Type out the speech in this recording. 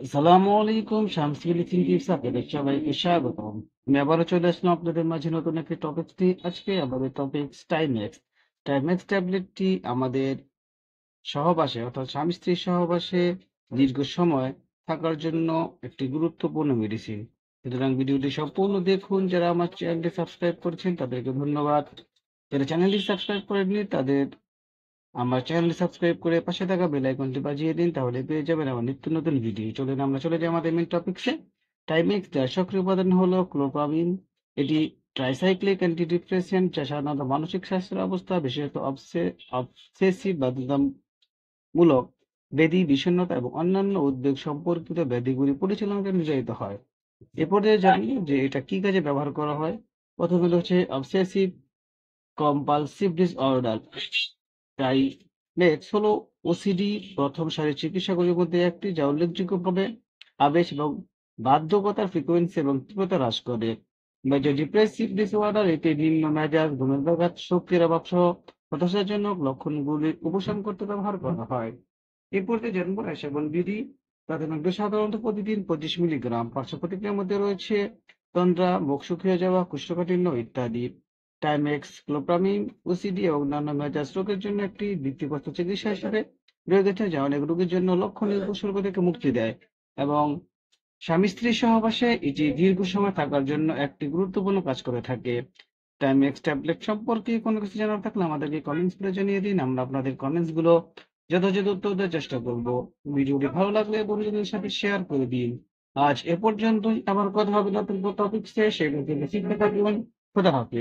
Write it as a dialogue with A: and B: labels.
A: আসসালামু আলাইকুম। শামসুল ইসলাম টিপস আপনাদের সবাইকে স্বাগতম। আমি আবারও চলে আসলাম আপনাদের মাঝে নতুন একটি টপিক নিয়ে। আজকে আমাদের টপিক টাইমেক্স। টাইমেক্স ট্যাবলেটটি আমাদের সহবাসে অর্থাৎ স্বামী স্ত্রীর সহবাসে দীর্ঘ সময় থাকার জন্য একটি গুরুত্বপূর্ণ মেডিসিন। সুতরাং ভিডিওটি সম্পূর্ণ দেখুন। যারা আমার চ্যানেলটি সাবস্ক্রাইব করেছেন তাদেরকে ধন্যবাদ। যারা চ্যানেলটি সাবস্ক্রাইব করেননি তাদের আমার চ্যানেলটি সাবস্ক্রাইব করে পাশে থাকা বেল আইকনটি বাজিয়ে দিন, তাহলে পেয়ে যাবেন আমার নিত্য নতুন ভিডিও। চলুন আমরা চলে যাই আমাদের মেন টপিকসে। টাইমেক্স যার সক্রিয় উপাদান হলো ক্লোপ্রামিন। এটি ট্রাইসাইক্লিক অ্যান্টিডিপ্রেসেন্ট যা সাধারণত মানসিক স্বাস্থ্যের অবস্থা, বিশেষত অবসেসিভ বাধ্যতামূলক ব্যাধি, বিষণ্ণতা এবং অন্যান্য উদ্বেগ সম্পর্কিত ব্যাধিগুলি পরিচালনাকে নির্ধারিত হয়। এ পর্যায়ে জানি যে এটা কি কাজে ব্যবহার করা হয়। প্রথমে হচ্ছে অবসেসিভ কম্পালসিভ ডিসঅর্ডার। টাইমেক্স হলো ওসিডি প্রথম সারির চিকিৎসাগুলির মধ্যে একটি, যা উল্লেখযোগ্যভাবে আবেশ এবং বাধ্যকতার ফ্রিকোয়েন্সি এবং তীব্রতা হ্রাস করে। মেজর ডিপ্রেসিভ ডিসঅর্ডার এটি নিম্ন মেজাজ, ঘুমের ব্যাঘাত, শক্তির অভাব সহ হতাশাজনক লক্ষণগুলির উপশম করতে ব্যবহার করা হয়। এই পর্যায়ে জন্ম সেবন বিধি প্রাথমিক ডোজ সাধারণত প্রতিদিন 25 মিলিগ্রাম। পার্শ্ব প্রতিক্রিয়ার মধ্যে রয়েছে তন্দ্রা, মুখ শুকিয়ে যাওয়া, কোষ্ঠকাঠিন্য ইত্যাদি। টাইমেক্স ক্লোপ্রামিন ওসিডি এবং অন্যান্য মেজাজ রোগের জন্য একটি ভিত্তিপ্রস্তর চিকিৎসা হিসেবে রয়েছে, যা অনেক রোগীর জন্য লক্ষণীয় উপসর্গ থেকে মুক্তি দেয় এবং স্বামী স্ত্রী সহবাসে এটি দীর্ঘ সময় থাকার জন্য একটি গুরুত্বপূর্ণ কাজ করে থাকে। টাইমেক্স ট্যাবলেট সম্পর্কে কোনো কিছু জানার থাকলে আমাদেরকে কমেন্টস করে জানিয়ে দিন। আমরা আপনাদের কমেন্টস গুলো যথাযথ উত্তর দেওয়ার চেষ্টা করব। ভিডিওটি ভালো লাগলে বন্ধুদের সাথে শেয়ার করে দিন। আজ এ পর্যন্তই। আবার কথা হবে নতুন টপিকসে, সেই পর্যন্ত শিখতে থাকবেন। খোদা হাফেজ।